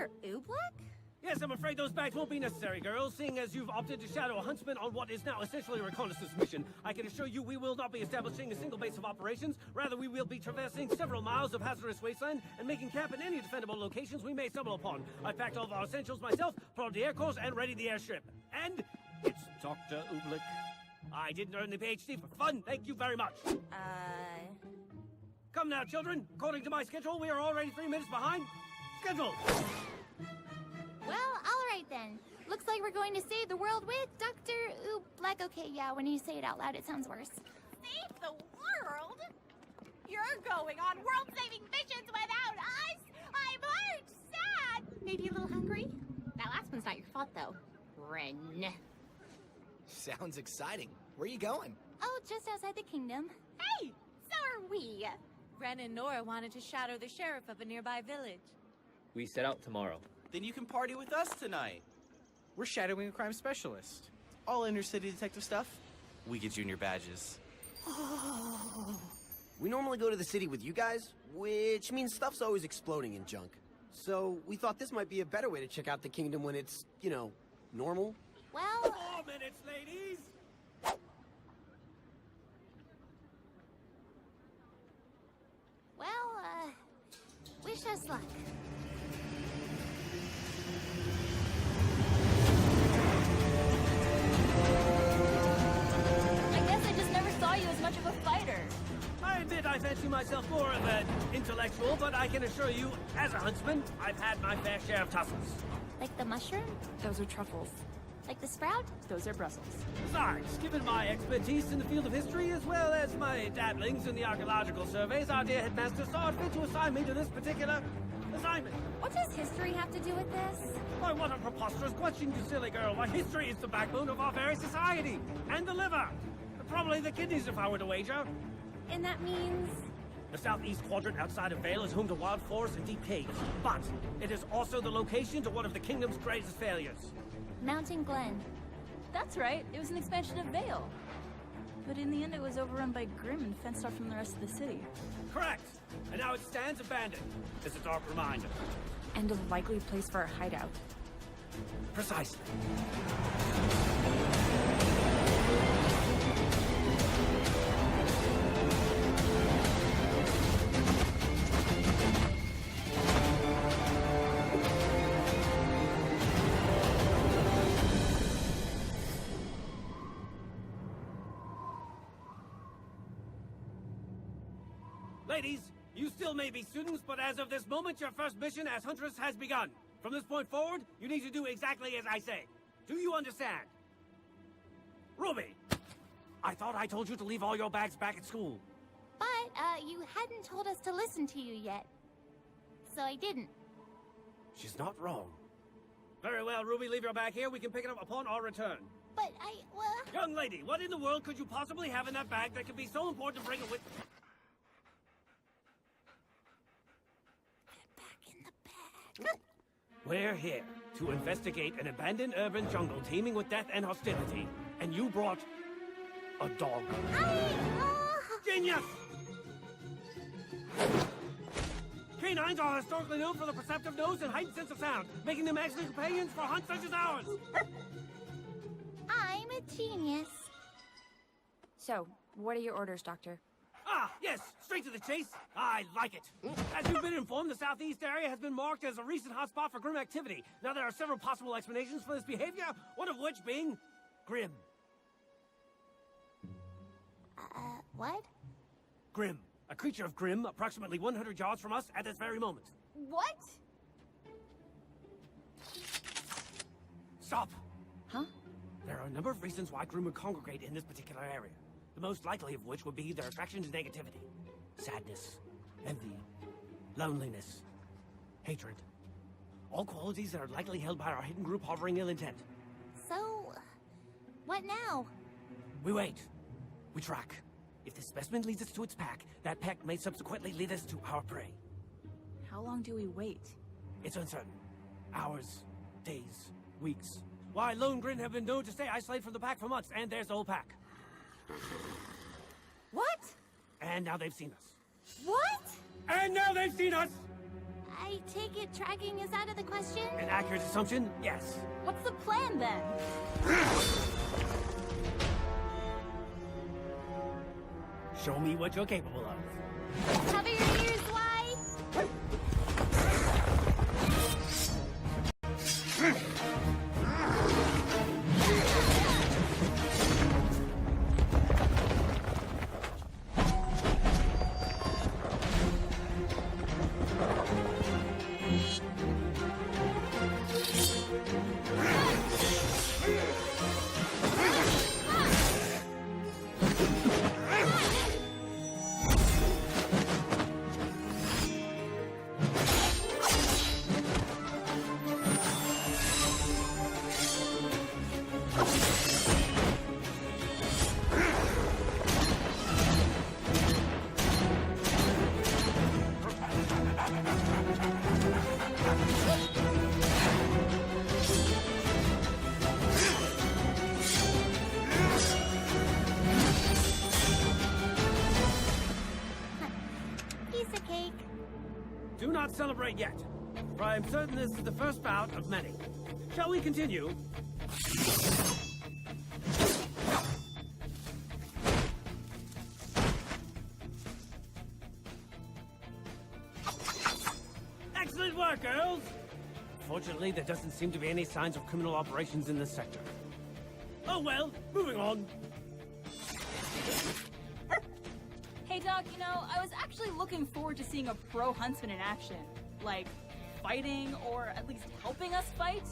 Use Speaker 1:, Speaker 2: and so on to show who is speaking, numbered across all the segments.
Speaker 1: Dr. Oobleck?
Speaker 2: Yes, I'm afraid those bags won't be necessary, girls. Seeing as you've opted to shadow a huntsman on what is now essentially a reconnaissance mission, I can assure you we will not be establishing a single base of operations. Rather, we will be traversing several miles of hazardous wasteland and making camp in any defendable locations we may stumble upon. I've packed all of our essentials myself, put on the air course, and ready the airstrip. And it's Dr. Oobleck. I didn't earn the PhD for fun. Thank you very much. Come now, children. According to my schedule, we are already 3 minutes behind schedule.
Speaker 1: Well, all right then. Looks like we're going to save the world with Dr. Oobleck. Okay, yeah, when you say it out loud, it sounds worse.
Speaker 3: Save the world? You're going on world-saving missions without us? I'm hurt, sad, maybe a little hungry. That last one's not your fault, though. Ren.
Speaker 4: Sounds exciting. Where are you going?
Speaker 1: Oh, just outside the kingdom.
Speaker 3: Hey, so are we.
Speaker 5: Ren and Nora wanted to shadow the sheriff of a nearby village.
Speaker 6: We set out tomorrow.
Speaker 7: Then you can party with us tonight. We're shadowing a crime specialist. All inner-city detective stuff. We get junior badges.
Speaker 4: We normally go to the city with you guys, which means stuff's always exploding in junk. So we thought this might be a better way to check out the kingdom when it's, you know, normal.
Speaker 1: Well,
Speaker 2: 4 minutes, ladies.
Speaker 1: wish us luck. I guess I just never saw you as much of a fighter.
Speaker 2: I admit I fancy myself more of an intellectual, but I can assure you, as a huntsman, I've had my fair share of tussles.
Speaker 1: Like the mushroom?
Speaker 8: Those are truffles.
Speaker 1: Like the sprout?
Speaker 8: Those are Brussels.
Speaker 2: Besides, given my expertise in the field of history, as well as my dabblings in the archaeological surveys, our dear headmaster saw it fit to assign me to this particular assignment.
Speaker 1: What does history have to do with this?
Speaker 2: Why, what a preposterous question, you silly girl. Why, history is the backbone of our very society. And the liver. Probably the kidneys, if I were to wager.
Speaker 1: And that means...
Speaker 2: The southeast quadrant outside of Vale is home to wild forests and deep caves. But it is also the location to one of the kingdom's greatest failures.
Speaker 1: Mountain Glen.
Speaker 8: That's right. It was an expansion of Vale. But in the end, it was overrun by Grimm and fenced off from the rest of the city.
Speaker 2: Correct. And now it stands abandoned. It's a dark reminder.
Speaker 8: And a likely place for a hideout.
Speaker 2: Precisely. Ladies, you still may be students, but as of this moment, your first mission as Huntress has begun. From this point forward, you need to do exactly as I say. Do you understand? Ruby! I thought I told you to leave all your bags back at school.
Speaker 1: But, you hadn't told us to listen to you yet. So I didn't.
Speaker 2: She's not wrong. Very well, Ruby, leave your bag here. We can pick it up upon our return.
Speaker 1: But well...
Speaker 2: Young lady, what in the world could you possibly have in that bag that could be so important to bring it with... We're here to investigate an abandoned urban jungle teeming with death and hostility. And you brought a dog. Genius! Canines are historically known for the perceptive nose and heightened sense of sound, making them excellent companions for hunts such as ours.
Speaker 1: I'm a genius.
Speaker 8: So, what are your orders, Doctor?
Speaker 2: Ah, yes, straight to the chase. I like it. As you've been informed, the southeast area has been marked as a recent hotspot for Grimm activity. Now, there are several possible explanations for this behavior, one of which being Grimm.
Speaker 1: What?
Speaker 2: Grimm. A creature of Grimm, approximately 100 yards from us at this very moment.
Speaker 3: What?
Speaker 2: Stop!
Speaker 8: Huh?
Speaker 2: There are a number of reasons why Grimm would congregate in this particular area. The most likely of which would be their attraction to negativity. Sadness, envy, loneliness, hatred. All qualities that are likely held by our hidden group harboring ill intent.
Speaker 1: So... what now?
Speaker 2: We wait. We track. If this specimen leads us to its pack, that pack may subsequently lead us to our prey.
Speaker 8: How long do we wait?
Speaker 2: It's uncertain. Hours, days, weeks. Why, lone Grin have been known to stay isolated from the pack for months, and there's the whole pack.
Speaker 3: What?
Speaker 2: And now they've seen us.
Speaker 3: What?
Speaker 2: And now they've seen us!
Speaker 1: I take it tracking is out of the question?
Speaker 2: An accurate assumption? Yes.
Speaker 8: What's the plan then?
Speaker 2: Show me what you're capable of.
Speaker 1: Cover your ears, why? Piece of cake.
Speaker 2: Do not celebrate yet, for I am certain this is the first bout of many. Shall we continue? Excellent work, girls! Fortunately, there doesn't seem to be any signs of criminal operations in this sector. Oh well, moving on.
Speaker 8: Hey, Doc, you know, I was actually looking forward to seeing a pro huntsman in action. Like, fighting, or at least helping us fight.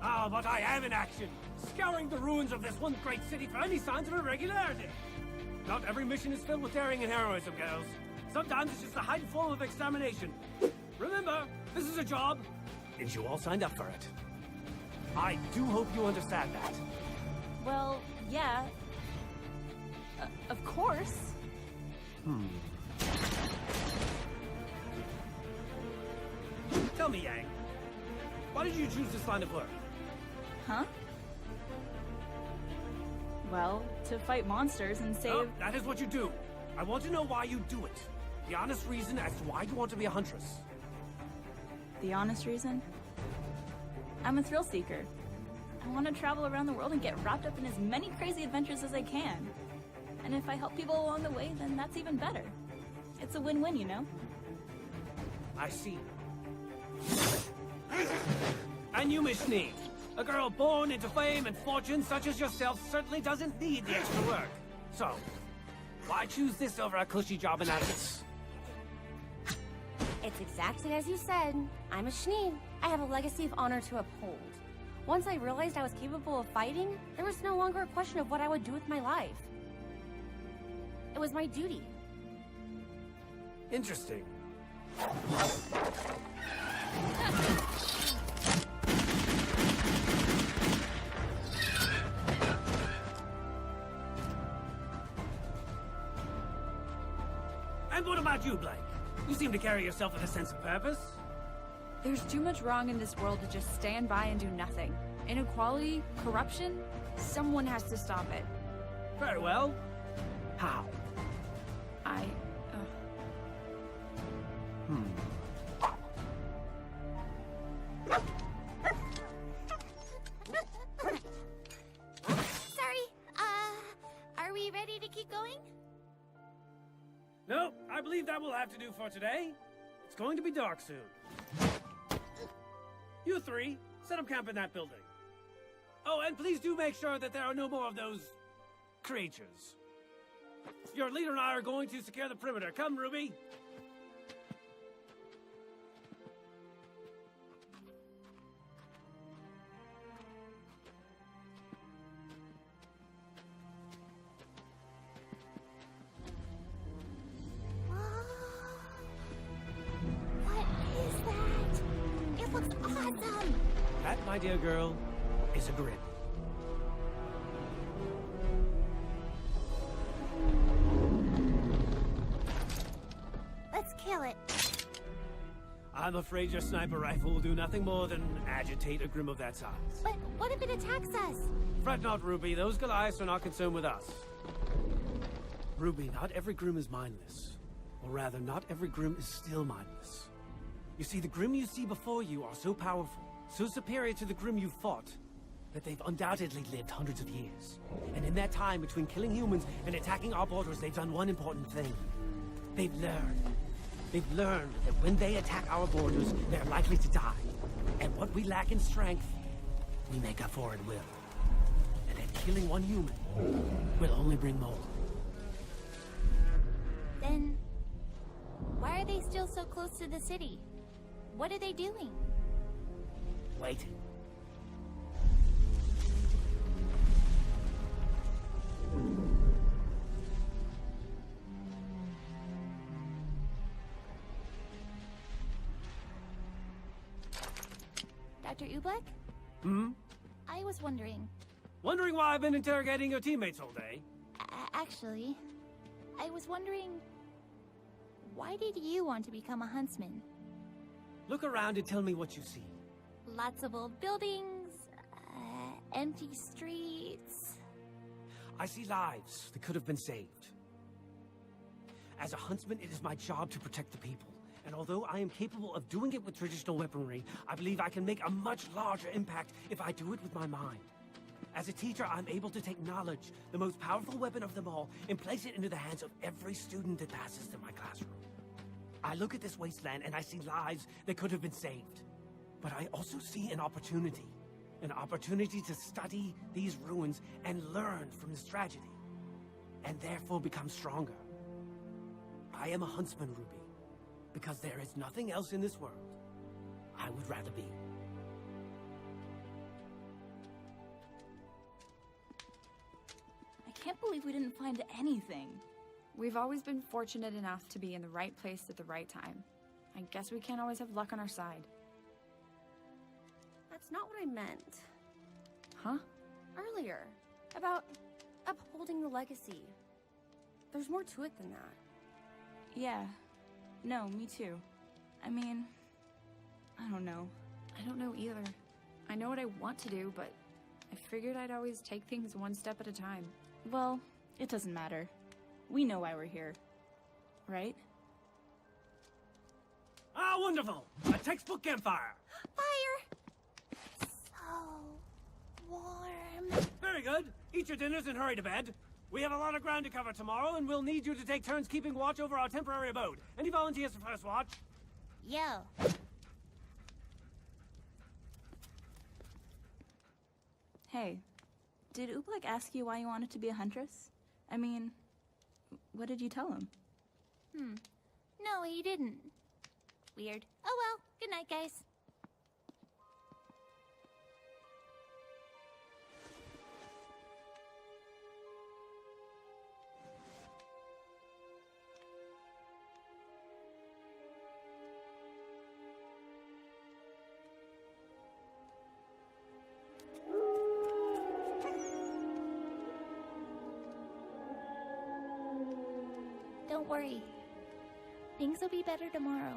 Speaker 2: Ah, but I am in action, scouring the ruins of this one great city for any signs of irregularity. Not every mission is filled with daring and heroism, girls. Sometimes it's just a heightened form of extermination. Remember, this is a job, and you all signed up for it. I do hope you understand that.
Speaker 8: Well, yeah. Of course.
Speaker 2: Tell me, Yang, why did you choose this line of work?
Speaker 8: Huh? Well, to fight monsters and save...
Speaker 2: Oh, that is what you do. I want to know why you do it. The honest reason as to why you want to be a huntress.
Speaker 8: The honest reason? I'm a thrill seeker. I want to travel around the world and get wrapped up in as many crazy adventures as I can. And if I help people along the way, then that's even better. It's a win-win, you know?
Speaker 2: I see. And you, Miss Sneak. A girl born into fame and fortune such as yourself certainly doesn't need the extra work. So, why choose this over a cushy job in Atlas?
Speaker 9: It's exactly as you said. I'm a Shnee. I have a legacy of honor to uphold. Once I realized I was capable of fighting, there was no longer a question of what I would do with my life. It was my duty.
Speaker 2: Interesting. And what about you, Blake? You seem to carry yourself with a sense of purpose.
Speaker 10: There's too much wrong in this world to just stand by and do nothing. Inequality, corruption, someone has to stop it.
Speaker 2: Very well. How?
Speaker 1: Sorry, are we ready to keep going?
Speaker 2: No, I believe that will have to do for today. It's going to be dark soon. You three, set up camp in that building. Oh, and please do make sure that there are no more of those creatures. Your leader and I are going to secure the perimeter. Come, Ruby.
Speaker 1: What is that? It looks awesome!
Speaker 2: That, my dear girl, is a grid.
Speaker 1: Let's kill it.
Speaker 2: I'm afraid your sniper rifle will do nothing more than agitate a grim of that size.
Speaker 1: But what if it attacks us?
Speaker 2: Fret not, Ruby. Those Goliaths are not concerned with us. Ruby, not every grim is mindless. Or rather, not every grim is still mindless. You see, the Grimm you see before you are so powerful, so superior to the Grimm you fought, that they've undoubtedly lived hundreds of years. And in that time between killing humans and attacking our borders, they've done one important thing. They've learned. They've learned that when they attack our borders, they're likely to die. And what we lack in strength, we make up for in will. And that killing one human will only bring more.
Speaker 1: Then, why are they still so close to the city? What are they doing?
Speaker 2: Wait.
Speaker 1: Dr. Ublek?
Speaker 2: Hmm?
Speaker 1: I was wondering.
Speaker 2: Wondering why I've been interrogating your teammates all day?
Speaker 1: Actually, I was wondering, why did you want to become a huntsman?
Speaker 2: Look around and tell me what you see.
Speaker 1: Lots of old buildings, empty streets.
Speaker 2: I see lives that could have been saved. As a huntsman, it is my job to protect the people. And although I am capable of doing it with traditional weaponry, I believe I can make a much larger impact if I do it with my mind. As a teacher, I'm able to take knowledge, the most powerful weapon of them all, and place it into the hands of every student that passes through my classroom. I look at this wasteland and I see lives that could have been saved. But I also see an opportunity to study these ruins and learn from this tragedy, and therefore become stronger. I am a huntsman, Ruby, because there is nothing else in this world I would rather be.
Speaker 8: I can't believe we didn't find anything.
Speaker 10: We've always been fortunate enough to be in the right place at the right time. I guess we can't always have luck on our side.
Speaker 9: That's not what I meant.
Speaker 10: Huh?
Speaker 9: Earlier. About upholding the legacy. There's more to it than that.
Speaker 8: Yeah. No, me too. I mean, I don't know.
Speaker 10: I don't know either. I know what I want to do, but I figured I'd always take things one step at a time.
Speaker 8: Well, it doesn't matter. We know why we're here. Right?
Speaker 2: Ah, wonderful! A textbook campfire!
Speaker 1: Fire! So warm.
Speaker 2: Very good. Eat your dinners and hurry to bed. We have a lot of ground to cover tomorrow, and we'll need you to take turns keeping watch over our temporary abode. Any volunteers for first watch?
Speaker 1: Yo.
Speaker 8: Hey, did Ublek ask you why you wanted to be a huntress? I mean, what did you tell him?
Speaker 1: No, he didn't. Weird. Oh well. Good night, guys. Don't worry. Things will be better tomorrow.